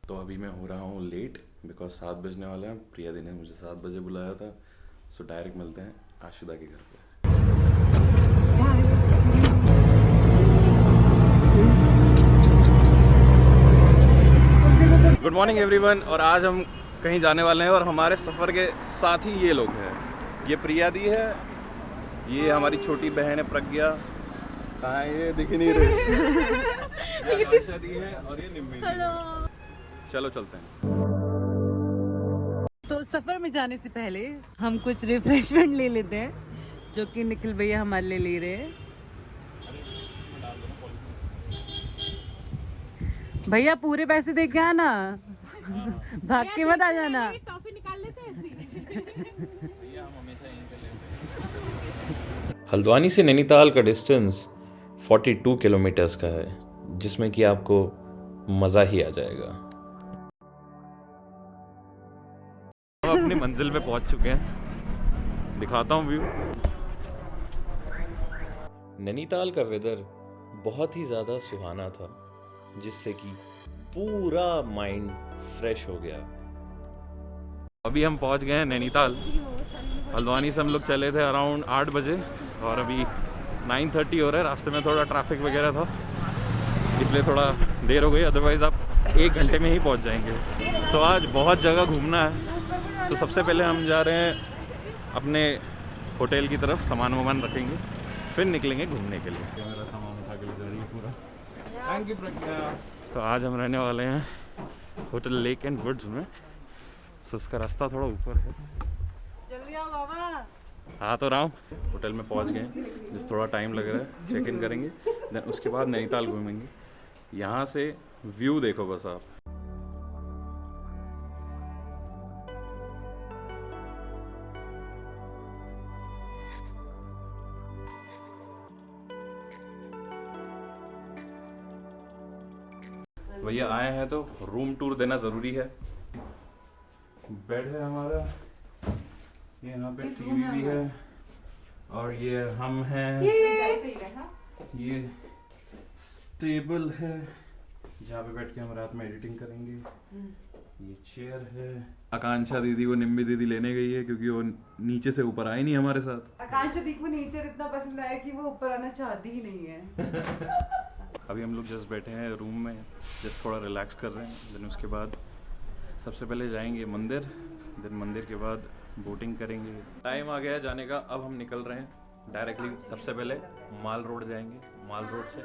तो अभी मैं हो रहा हूँ लेट बिकॉज 7 बजने वाले हैं। प्रिया दी ने मुझे 7 बजे बुलाया था। सो डायरेक्ट मिलते हैं आशुदा के घर पे। Good morning everyone. और आज हम कहीं जाने वाले हैं और हमारे सफ़र के साथ ही ये लोग हैं। ये प्रिया दी है, ये हमारी छोटी बहन है प्रज्ञा। कहाँ है ये, दिख ही नहीं रहे। ये आकांक्षा दी है और ये निम्मी दी है। चलो चलते हैं। तो सफर में जाने से पहले हम कुछ रिफ्रेशमेंट ले लेते हैं, जो कि निखिल भैया हमारे लिए ले रहे हैं। भैया पूरे पैसे दे के आना, भाग के मत आ जाना। टॉफी निकाल लेते हैं हल्द्वानी से नैनीताल का डिस्टेंस 42 किलोमीटर्स का है, जिसमें कि आपको मज़ा ही आ जाएगा। हम अपनी मंजिल पे पहुंच चुके हैं, दिखाता हूँ व्यू। नैनीताल का वेदर बहुत ही ज़्यादा सुहाना था, जिससे कि पूरा माइंड फ्रेश हो गया। अभी हम पहुंच गए हैं नैनीताल। हल्द्वानी से हम लोग चले थे अराउंड 8 बजे और अभी 9:30 हो रहा है। रास्ते में थोड़ा ट्रैफिक वगैरह था, इसलिए थोड़ा देर हो गई, अदरवाइज़ आप 1 घंटे में ही पहुंच जाएंगे। सो आज बहुत जगह घूमना है। तो सबसे पहले हम जा रहे हैं अपने होटल की तरफ, सामान वामान रखेंगे, फिर निकलेंगे घूमने के लिए। मेरा सामान उठा के ले जा रही है पूरा। थैंक यू प्रज्ञा। तो आज हम रहने वाले हैं होटल लेक एंड वुड्स में। सो उसका रास्ता थोड़ा ऊपर है। जल्दी आओ बाबा। हाँ तो राम, होटल में पहुंच गए, जिस थोड़ा टाइम लग रहा है। चेक इन करेंगे, देन उसके बाद नैनीताल घूमेंगे। यहाँ से व्यू देखो बस आप। भैया आए हैं तो रूम टूर देना ज़रूरी है। बेड है हमारा, ये यहाँ पे टीवी भी है, और ये हम हैं, ये टेबल है जहाँ पे बैठ के हम रात में एडिटिंग करेंगे। ये चेयर है। आकांक्षा दीदी को निम्मी दीदी लेने गई है क्योंकि वो नीचे से ऊपर आई नहीं हमारे साथ। आकांक्षा दी को नेचर इतना पसंद आया कि वो ऊपर आना चाहती ही नहीं है। अभी हम लोग जस्ट बैठे हैं रूम में, जस्ट थोड़ा रिलैक्स कर रहे हैं। देन उसके बाद सबसे पहले जाएंगे मंदिर, देन मंदिर के बाद बोटिंग करेंगे। टाइम आ गया है जाने का, अब हम निकल रहे हैं डायरेक्टली। सबसे पहले माल रोड जाएंगे, माल रोड से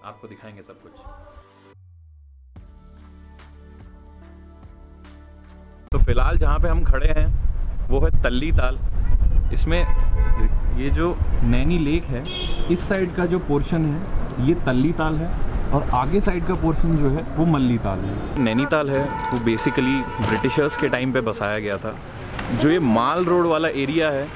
आपको दिखाएंगे सब कुछ। तो फिलहाल जहाँ पे हम खड़े हैं वो है तल्ली ताल। इसमें ये जो नैनी लेक है, इस साइड का जो पोर्शन है ये तल्ली ताल है, और आगे साइड का पोर्शन जो है वो मल्ली ताल है। नैनीताल है वो बेसिकली ब्रिटिशर्स के टाइम पे बसाया गया था। जो ये माल रोड वाला एरिया है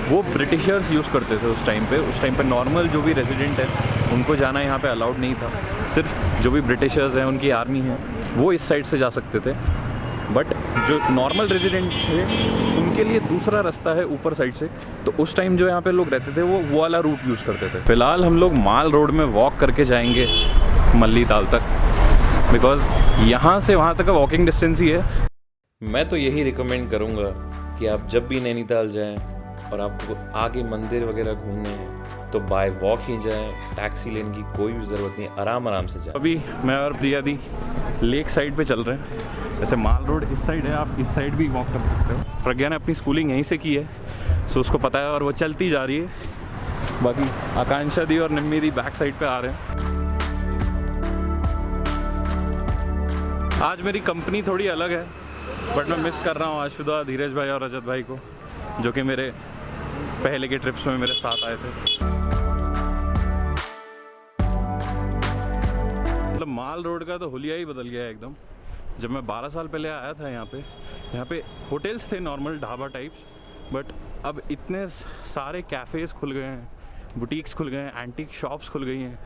वो ब्रिटिशर्स यूज़ करते थे उस टाइम पे। उस टाइम पे नॉर्मल जो भी रेजिडेंट है उनको जाना यहाँ पे अलाउड नहीं था। सिर्फ जो भी ब्रिटिशर्स हैं, उनकी आर्मी है, वो इस साइड से जा सकते थे। बट जो नॉर्मल रेजिडेंट थे उनके लिए दूसरा रास्ता है ऊपर साइड से। तो उस टाइम जो यहाँ पे लोग रहते थे वो वाला रूट यूज़ करते थे। फिलहाल हम लोग माल रोड में वॉक करके जाएंगे मल्ली ताल तक, बिकॉज यहाँ से वहाँ तक का वॉकिंग डिस्टेंस ही है। मैं तो यही रिकमेंड करूँगा कि आप जब भी नैनीताल जाएं और आपको आगे मंदिर वगैरह घूमने हैं तो बाय वॉक ही जाएं, टैक्सी लेने की कोई भी ज़रूरत नहीं, आराम से जाएं। अभी मैं और प्रिया दी लेक साइड पे चल रहे हैं। जैसे माल रोड इस साइड है, आप इस साइड भी वॉक कर सकते हो। प्रज्ञा ने अपनी स्कूलिंग यहीं से की है, सो उसको पता है और वो चलती जा रही है। बाकी आकांक्षा दी और निम्मी दी बैक साइड पे आ रहे हैं। आज मेरी कंपनी थोड़ी अलग है, बट मैं मिस कर रहा हूँ आशुदा, धीरज भाई और रजत भाई को, जो कि मेरे पहले के ट्रिप्स में मेरे साथ आए थे। मतलब माल रोड का तो हुलिया ही बदल गया है एकदम। जब मैं 12 साल पहले आया था यहाँ पे होटल्स थे नॉर्मल ढाबा टाइप्स, बट अब इतने सारे कैफ़ेज़ खुल गए हैं, बुटीक्स खुल गए हैं, एंटीक शॉप्स खुल गई हैं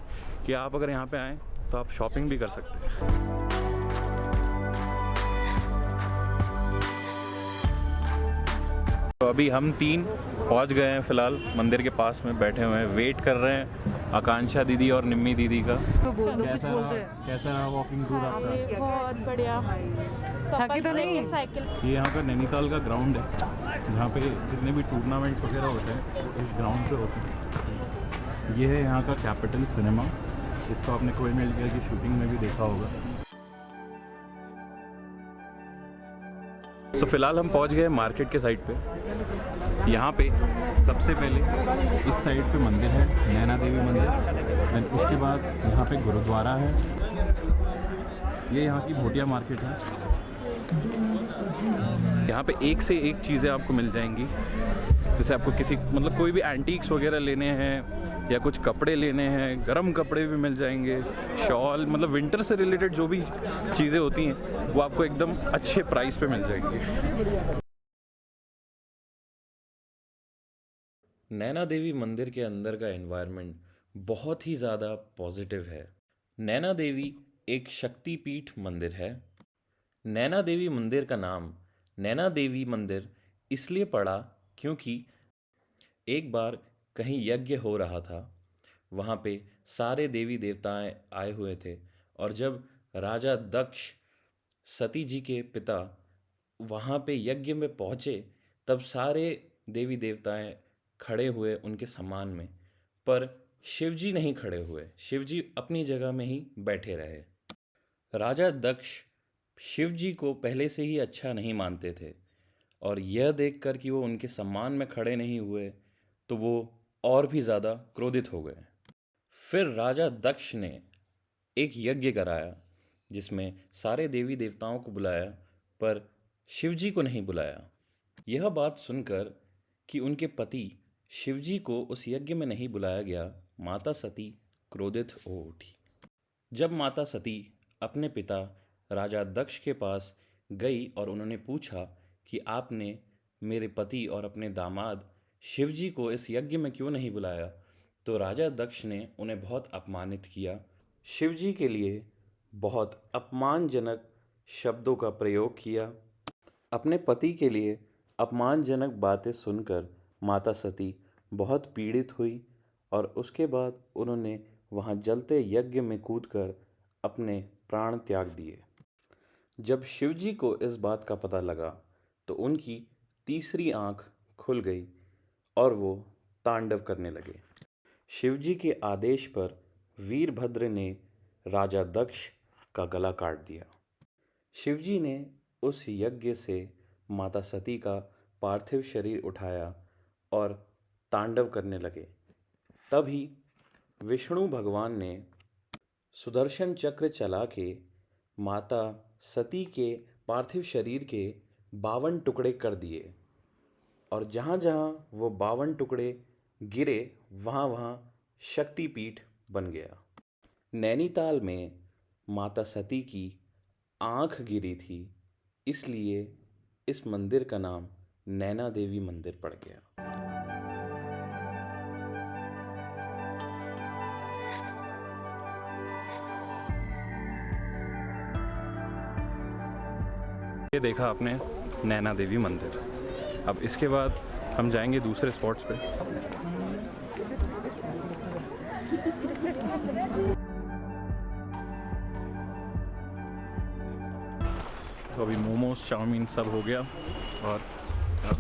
कि आप अगर यहाँ पे आएँ तो आप शॉपिंग भी कर सकते हैं। तो अभी हम 3 पहुंच गए हैं, फिलहाल मंदिर के पास में बैठे हुए हैं, वेट कर रहे हैं आकांक्षा दीदी और निम्मी दीदी का। तो बोल दो, कुछ बोलते हैं। कैसा रहा वॉकिंग टूर आपका? बहुत बढ़िया। थकी तो नहीं? साइकिल ये यहाँ का नैनीताल का ग्राउंड है जहाँ पे जितने भी टूर्नामेंट्स वगैरह होते हैं वो इस ग्राउंड पे होते हैं। ये है यहाँ का कैपिटल सिनेमा, इसको आपने कोई मेल किया की शूटिंग में भी देखा होगा। तो फिलहाल हम पहुँच गए मार्केट के साइड पे। यहाँ पे सबसे पहले इस साइड पे मंदिर है, नैना देवी मंदिर। देन उसके बाद यहाँ पे गुरुद्वारा है। ये यहाँ की भोटिया मार्केट है। यहाँ पे एक से एक चीज़ें आपको मिल जाएंगी। जैसे आपको किसी मतलब कोई भी एंटीक्स वगैरह लेने हैं या कुछ कपड़े लेने हैं, गर्म कपड़े भी मिल जाएंगे, शॉल, मतलब विंटर से रिलेटेड जो भी चीज़ें होती हैं वो आपको एकदम अच्छे प्राइस पे मिल जाएंगी। नैना देवी मंदिर के अंदर का एनवायरनमेंट बहुत ही ज़्यादा पॉजिटिव है। नैना देवी एक शक्तिपीठ मंदिर है। नैना देवी मंदिर का नाम नैना देवी मंदिर इसलिए पड़ा क्योंकि एक बार कहीं यज्ञ हो रहा था, वहाँ पे सारे देवी देवताएं आए हुए थे और जब राजा दक्ष सती जी के पिता वहाँ पे यज्ञ में पहुँचे तब सारे देवी देवताएं खड़े हुए उनके सम्मान में, पर शिवजी नहीं खड़े हुए। शिवजी अपनी जगह में ही बैठे रहे। राजा दक्ष शिवजी को पहले से ही अच्छा नहीं मानते थे और यह देखकर कि वो उनके सम्मान में खड़े नहीं हुए तो वो और भी ज़्यादा क्रोधित हो गए। फिर राजा दक्ष ने एक यज्ञ कराया जिसमें सारे देवी देवताओं को बुलाया पर शिवजी को नहीं बुलाया। यह बात सुनकर कि उनके पति शिवजी को उस यज्ञ में नहीं बुलाया गया, माता सती क्रोधित हो उठी। जब माता सती अपने पिता राजा दक्ष के पास गई और उन्होंने पूछा कि आपने मेरे पति और अपने दामाद शिवजी को इस यज्ञ में क्यों नहीं बुलाया, तो राजा दक्ष ने उन्हें बहुत अपमानित किया। शिवजी के लिए बहुत अपमानजनक शब्दों का प्रयोग किया। अपने पति के लिए अपमानजनक बातें सुनकर माता सती बहुत पीड़ित हुई और उसके बाद उन्होंने वहाँ जलते यज्ञ में कूदकर अपने प्राण त्याग दिए। जब शिवजी को इस बात का पता लगा तो उनकी तीसरी आंख खुल गई और वो तांडव करने लगे। शिवजी के आदेश पर वीरभद्र ने राजा दक्ष का गला काट दिया। शिवजी ने उस यज्ञ से माता सती का पार्थिव शरीर उठाया और तांडव करने लगे। तभी विष्णु भगवान ने सुदर्शन चक्र चला के माता सती के पार्थिव शरीर के 52 टुकड़े कर दिए और जहाँ जहाँ वो 52 टुकड़े गिरे वहाँ वहाँ शक्तिपीठ बन गया। नैनीताल में माता सती की आँख गिरी थी, इसलिए इस मंदिर का नाम नैना देवी मंदिर पड़ गया। ये देखा आपने नैना देवी मंदिर। अब इसके बाद हम जाएंगे दूसरे स्पॉट्स पे। तो अभी मोमोज चाउमीन सब हो गया और अब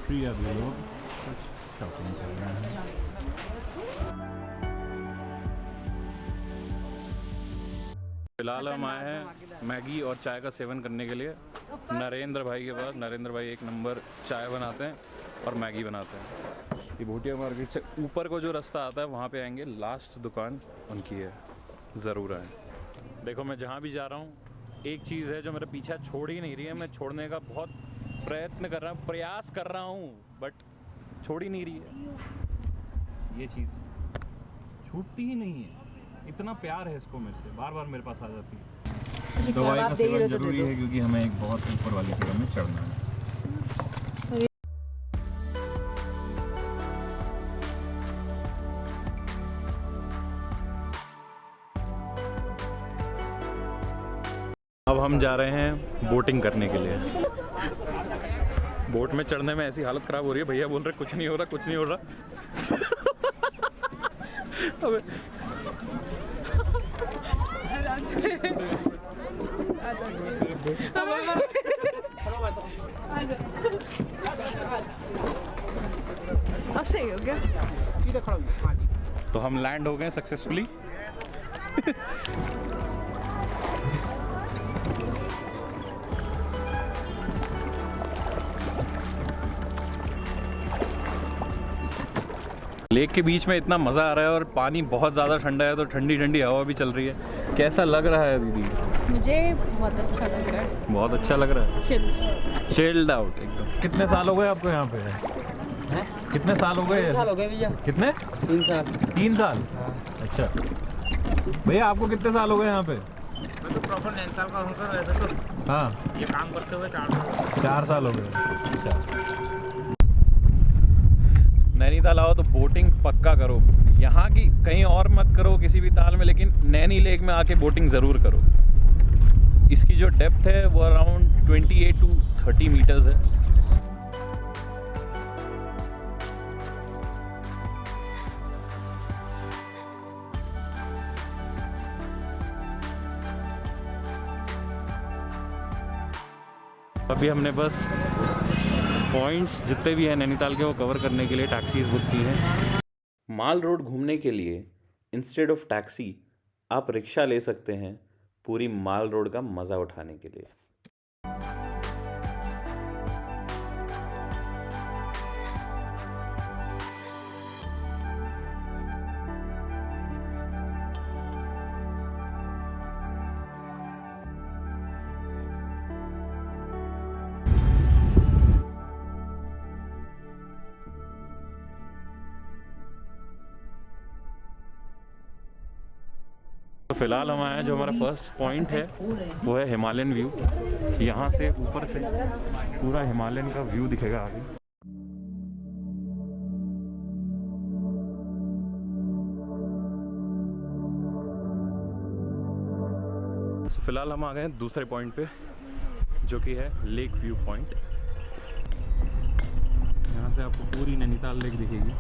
फ्री अभी लोग कुछ शॉपिंग कर रहे हैं। फिलहाल हम आए हैं मैगी और चाय का सेवन करने के लिए नरेंद्र भाई के पास। नरेंद्र भाई एक नंबर चाय बनाते हैं और मैगी बनाते हैं। ये भोटिया मार्केट से ऊपर को जो रास्ता आता है वहाँ पे आएंगे, लास्ट दुकान उनकी है, ज़रूर आए। देखो मैं जहाँ भी जा रहा हूँ एक चीज़ है जो मेरा पीछा छोड़ ही नहीं रही है। मैं छोड़ने का बहुत प्रयत्न कर रहा हूँ, प्रयास कर रहा हूँ, बट छोड़ ही नहीं रही है। ये चीज़ छूटती ही नहीं है। इतना प्यार है इसको मेरे से, बार बार मेरे पास आ जाती है। दवाई का सेवन जरूरी है क्योंकि हमें एक बहुत ऊपर वाली जगह में चढ़ना है। अब हम जा रहे हैं बोटिंग करने के लिए। बोट में चढ़ने में ऐसी हालत ख़राब हो रही है, भैया बोल रहे कुछ नहीं हो रहा, कुछ नहीं हो रहा। अबे अब सही हो गया। सीधे खड़ा हो जाओ। हाँ जी। तो हम लैंड हो गए सक्सेसफुली। लेक के बीच में इतना मज़ा आ रहा है और पानी बहुत ज़्यादा ठंडा है, तो ठंडी ठंडी हवा भी चल रही है। कैसा लग रहा है दीदी? मुझे बहुत अच्छा लग रहा है। बहुत अच्छा लग रहा है, चिल। चिल्ड आउट एकदम। कितने साल हो गए आपको यहाँ पे? हैं? कितने साल हो गए? 3 साल हो गए भैया। कितने? 3 साल। 3 साल? अच्छा भैया, आपको कितने साल हो गए यहाँ पे? मैं तो प्रॉपर नैनीताल का हूँ सर वैसे तो। हाँ, ये काम करते हुए 4 साल। 4 साल हो गए। अच्छा, नैनीताल आओ तो बोटिंग पक्का करो। यहाँ की कहीं और मत करो किसी भी ताल में, लेकिन नैनी लेक में आके बोटिंग ज़रूर करो। इसकी जो डेप्थ है वो अराउंड 28 to 30 मीटर्स है। अभी हमने बस पॉइंट्स जितने भी हैं नैनीताल के वो कवर करने के लिए टैक्सीज बुक की हैं। माल रोड घूमने के लिए इंस्टेड ऑफ टैक्सी आप रिक्शा ले सकते हैं पूरी माल रोड का मज़ा उठाने के लिए। तो फिलहाल हम आए हैं, जो हमारा फर्स्ट पॉइंट है वो है हिमालयन व्यू। यहाँ से ऊपर से पूरा हिमालयन का व्यू दिखेगा आगे। तो फिलहाल हम आ गए हैं दूसरे पॉइंट पे, जो कि है लेक व्यू पॉइंट। यहाँ से आपको पूरी नैनीताल लेक दिखेगी।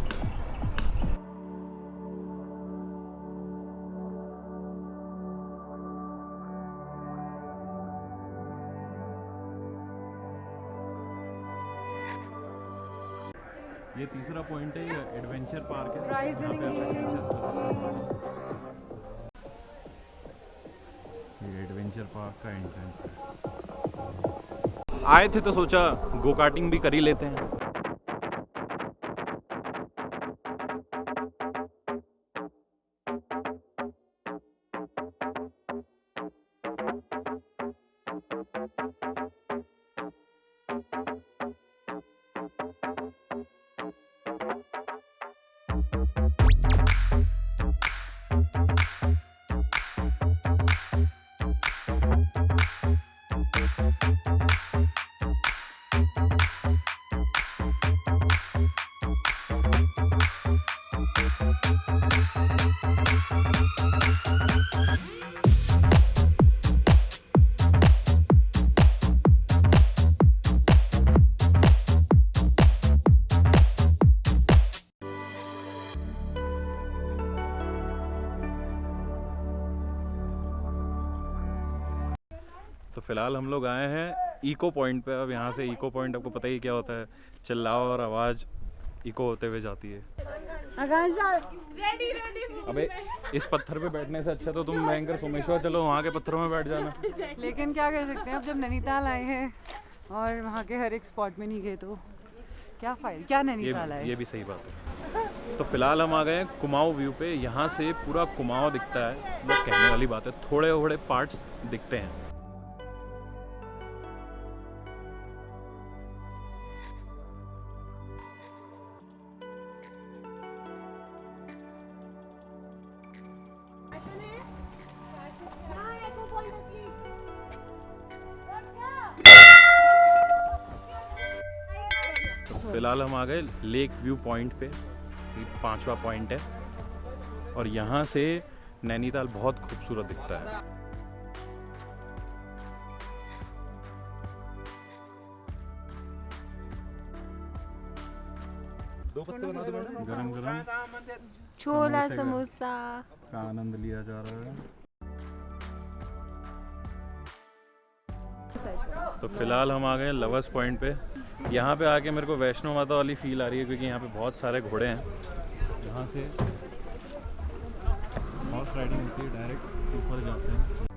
ये तीसरा पॉइंट है, ये एडवेंचर पार्क है। यहाँ पे आप एडवेंचर्स कर सकते हैं। ये एडवेंचर पार्क का एंट्रेंस है। आए थे तो सोचा गो कार्टिंग भी कर ही लेते हैं। तो फिलहाल हम लोग आए हैं इको पॉइंट पे। अब यहाँ से इको पॉइंट आपको पता ही क्या होता है, चिल्लाओ और आवाज़ इको होते हुए जाती है। अबे इस पत्थर पे बैठने से अच्छा तो तुम भयंकर सोमेश्वर चलो, वहाँ के पत्थरों में बैठ जाना। लेकिन क्या कर सकते हैं, अब जब नैनीताल आए हैं और वहाँ के हर एक स्पॉट में नहीं गए तो क्या फायदा, क्या नैनीताल आए। ये भी सही बात है। तो फिलहाल हम आ गए हैं कुमाऊं व्यू पे। यहाँ से पूरा कुमाऊं दिखता है। मतलब कहने वाली बात है, थोड़े थोड़े पार्ट्स दिखते हैं। फिलहाल हम आ गए लेक व्यू पॉइंट पे। ये 5वां पॉइंट है और यहाँ से नैनीताल बहुत खूबसूरत दिखता है। गरम गरम छोला समोसे समोसा का आनंद लिया जा रहा है। तो फिलहाल हम आ गए लवर्स पॉइंट पे। यहाँ पे आके मेरे को वैष्णो माता वाली फील आ रही है, क्योंकि यहाँ पे बहुत सारे घोड़े हैं। यहाँ से हॉर्स राइडिंग होती है, डायरेक्ट ऊपर जाते हैं।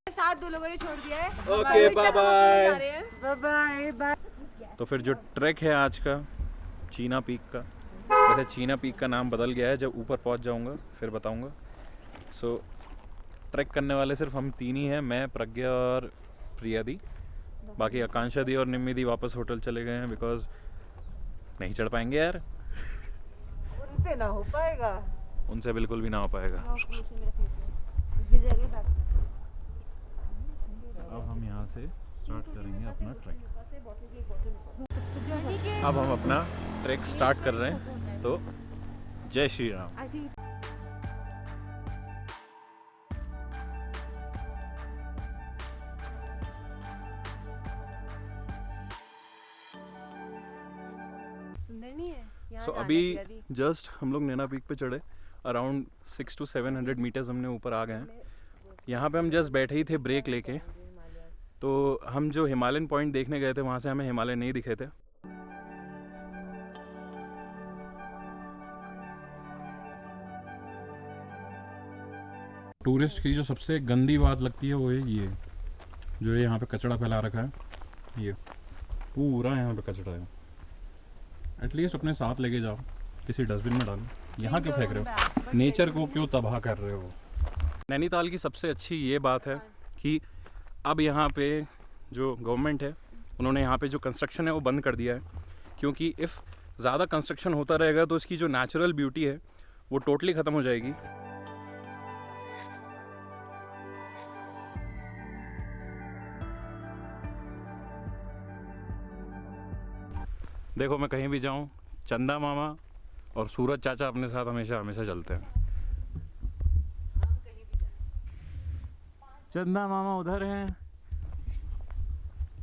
साथ 2 लोगों ने छोड़ दिया है। Okay bye bye. Bye bye bye. तो फिर जो ट्रैक है आज का चीना पीक का, वैसे चीना पीक का नाम बदल गया है, जब ऊपर पहुंच जाऊंगा फिर बताऊंगा। सो ट्रैक करने वाले सिर्फ हम 3 ही हैं, मैं, प्रज्ञा और प्रिया दी। बाकी आकांक्षा दी और निम्मी दी वापस होटल चले गए हैं, बिकॉज नहीं चढ़ पाएंगे यार, उनसे ना हो पाएगा। उनसे बिल्कुल भी ना हो पाएगा। अब हम यहाँ से स्टार्ट करेंगे अपना ट्रैक। अब हम अपना ट्रैक स्टार्ट कर रहे हैं, तो जय श्री राम। सुंदर नहीं है? यहाँ सो जाना अभी चाहिए। जस्ट हम लोग नैना पीक पे चढ़े, अराउंड 600 to 700 मीटर्स हमने ऊपर आ गए हैं। यहाँ पे हम जस्ट बैठे ही थे ब्रेक लेके, तो हम जो हिमालयन पॉइंट देखने गए थे वहाँ से हमें हिमालय नहीं दिखे थे। टूरिस्ट की जो सबसे गंदी बात लगती है वो है ये, जो यहाँ पे कचरा फैला रखा है। ये पूरा यहाँ पे कचरा है। एटलीस्ट अपने साथ लेके जाओ, किसी डस्टबिन में डालो। यहाँ क्यों फेंक रहे हो? नेचर को क्यों तबाह कर रहे हो? नैनीताल की सबसे अच्छी ये बात है कि अब यहाँ पे जो गवर्नमेंट है, उन्होंने यहाँ पे जो कंस्ट्रक्शन है वो बंद कर दिया है, क्योंकि इफ़ ज़्यादा कंस्ट्रक्शन होता रहेगा तो इसकी जो नेचुरल ब्यूटी है वो टोटली ख़त्म हो जाएगी। देखो मैं कहीं भी जाऊँ, चंदा मामा और सूरज चाचा अपने साथ हमेशा हमेशा चलते हैं। चंदा मामा उधर हैं,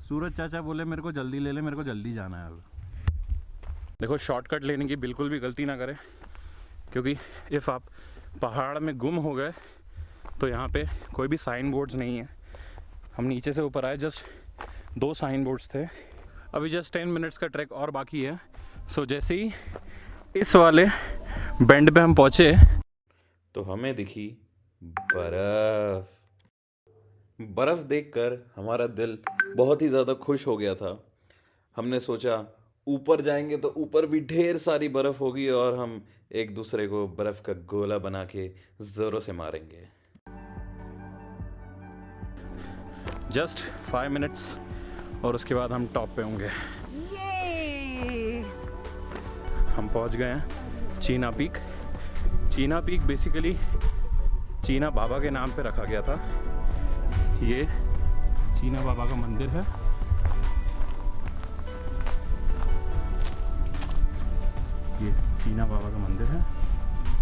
सूरज चाचा बोले मेरे को जल्दी ले ले, मेरे को जल्दी जाना है। अब देखो शॉर्टकट लेने की बिल्कुल भी गलती ना करें, क्योंकि इफ़ आप पहाड़ में गुम हो गए तो यहाँ पे कोई भी साइन बोर्ड्स नहीं है। हम नीचे से ऊपर आए, जस्ट 2 साइन बोर्ड्स थे। अभी जस्ट 10 मिनट्स का ट्रैक और बाकी है। सो जैसे ही इस वाले बेंड पे हम पहुँचे तो हमें दिखी बर्फ। बर्फ देखकर हमारा दिल बहुत ही ज़्यादा खुश हो गया था। हमने सोचा ऊपर जाएंगे तो ऊपर भी ढेर सारी बर्फ़ होगी और हम एक दूसरे को बर्फ़ का गोला बना के ज़ोरों से मारेंगे। जस्ट 5 मिनट्स और उसके बाद हम टॉप पे होंगे। हम पहुंच गए हैं चीना पीक। चीना पीक बेसिकली चीना बाबा के नाम पे रखा गया था। ये चीना बाबा का मंदिर है। ये चीना बाबा का मंदिर है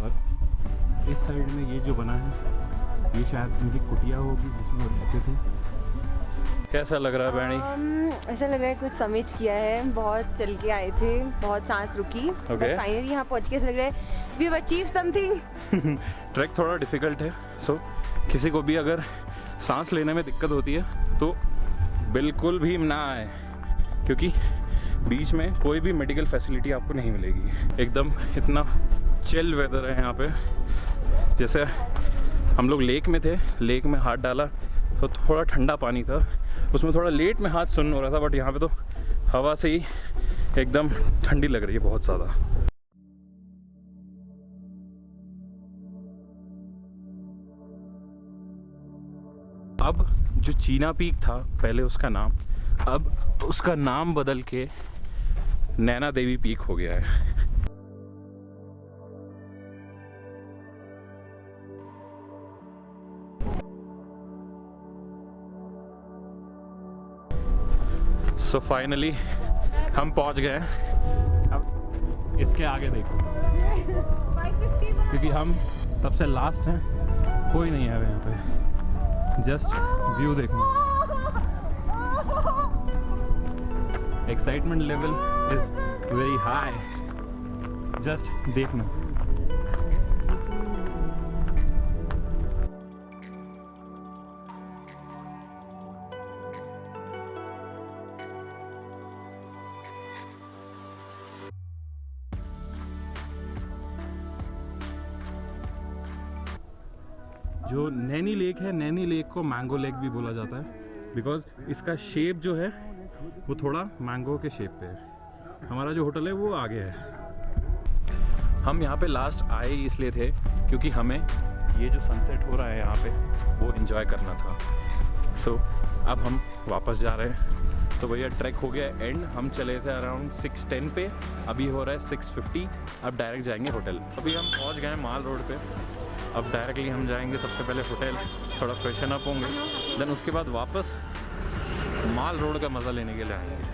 और इस साइड में ये जो बना है ये शायद उनकी कुटिया होगी जिसमें वो रहते थे। कैसा लग रहा है बैणी? ऐसा लग रहा है कुछ समझ किया है। बहुत चल के आए थे, बहुत सांस रुकी, Okay. फाइनली यहाँ पहुँच के ऐसा लग रहा है we have achieved something. Track थोड़ा डिफ़िकल्ट है, सो किसी को भी अगर सांस लेने में दिक्कत होती है तो बिल्कुल भी ना आए, क्योंकि बीच में कोई भी मेडिकल फैसिलिटी आपको नहीं मिलेगी। एकदम इतना चिल वेदर है यहाँ पे। जैसे हम लोग लेक में थे, लेक में हाथ डाला तो थोड़ा ठंडा पानी था, उसमें थोड़ा लेट में हाथ सुन्न हो रहा था, बट यहाँ पे तो हवा से ही एकदम ठंडी लग रही है बहुत ज़्यादा। अब जो चीना पीक था पहले उसका नाम, अब उसका नाम बदल के नैना देवी पीक हो गया है। सो फाइनली हम पहुंच गए। अब इसके आगे देखो, क्योंकि हम सबसे लास्ट हैं कोई नहीं है यहाँ पे, जस्ट व्यू देखना। Excitement level is very high, just देखना। जो नैनी लेक है, नैनी लेक को मैंगो लेक भी बोला जाता है, बिकॉज इसका शेप जो है वो थोड़ा मैंगो के शेप पे है। हमारा जो होटल है वो आगे है। हम यहाँ पे लास्ट आए इसलिए थे क्योंकि हमें ये जो सनसेट हो रहा है यहाँ पे वो एंजॉय करना था। सो अब हम वापस जा रहे हैं। तो भैया ट्रैक हो गया एंड। हम चले थे अराउंड 6:10 पे, अभी हो रहा है 6:50। अब डायरेक्ट जाएंगे होटल। अभी हम पहुँच गए माल रोड पे। अब डायरेक्टली हम जाएंगे सबसे पहले होटल, थोड़ा फ्रेशन अप होंगे, देन उसके बाद वापस माल रोड का मज़ा लेने के लिए आएंगे।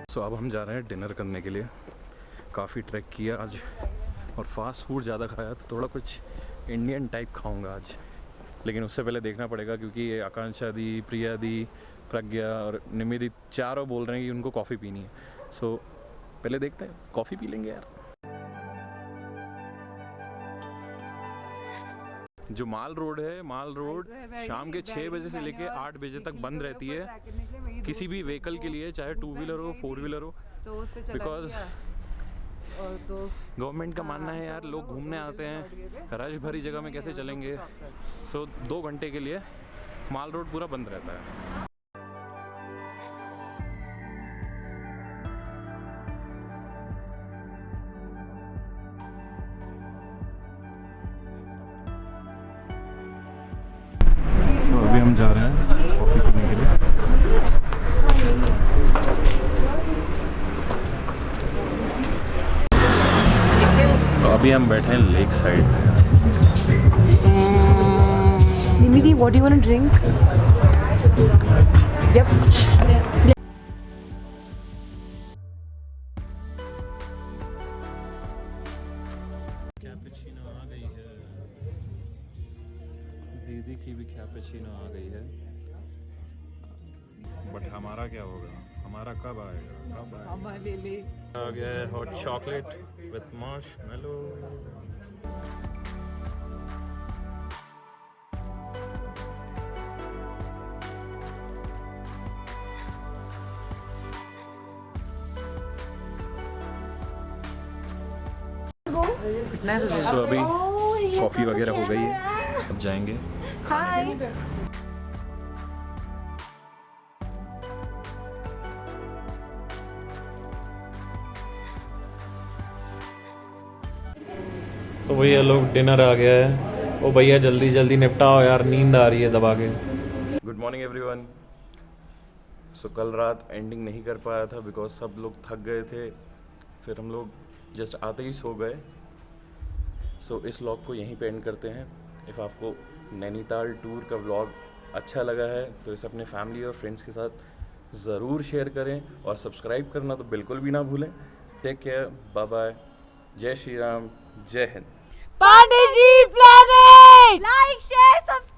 सो अब हम जा रहे हैं डिनर करने के लिए। काफ़ी ट्रैक किया आज और फास्ट फूड ज़्यादा खाया, तो थोड़ा कुछ इंडियन टाइप खाऊंगा आज। लेकिन उससे पहले देखना पड़ेगा क्योंकि ये आकांक्षा दी, प्रिया दी, प्रज्ञा और निमिदी चारों बोल रहे हैं कि उनको कॉफ़ी पीनी है। सो पहले देखते हैं, कॉफ़ी पी लेंगे यार। जो माल रोड है, माल रोड शाम के 6 बजे से लेके 8 बजे तक बंद रहती है किसी भी व्हीकल के लिए, चाहे 2 व्हीलर हो, 4 व्हीलर हो। बिकॉज तो गवर्नमेंट का मानना है यार लोग घूमने आते हैं, रश भरी जगह में कैसे चलेंगे। सो 2 घंटे के लिए माल रोड पूरा बंद रहता है। तो अभी हम जा रहे हैं कॉफ़ी पीने के लिए। तो अभी हम बैठे हैं लेक साइड पे। Nimidi, what do you want to drink? Yep. Cappuccino आ गई है, दीदी की भी कैपुचिनो आ गई है। बट हमारा क्या होगा, हमारा कब आएगा, कब आएगा? ले ले। आ गया है हॉट चॉकलेट विथ मार्शमेलो। सो अभी कॉफ़ी वगैरह हो गई है, अब जाएंगे। Hi. तो भैया लोग डिनर आ गया है। ओ भैया जल्दी जल्दी निपटाओ यार, नींद आ रही है दबा के। Good morning everyone. सो कल रात एंडिंग नहीं कर पाया था बिकॉज सब लोग थक गए थे, फिर हम लोग जस्ट आते ही सो गए। सो इस व्लॉग को यहीं पे एंड करते हैं। इफ़ आपको नैनीताल टूर का व्लॉग अच्छा लगा है तो इसे अपने फैमिली और फ्रेंड्स के साथ ज़रूर शेयर करें और सब्सक्राइब करना तो बिल्कुल भी ना भूलें। टेक केयर, बाय बाय, जय श्री राम, जय Hind. Pandey ji planet, Like, share, subscribe.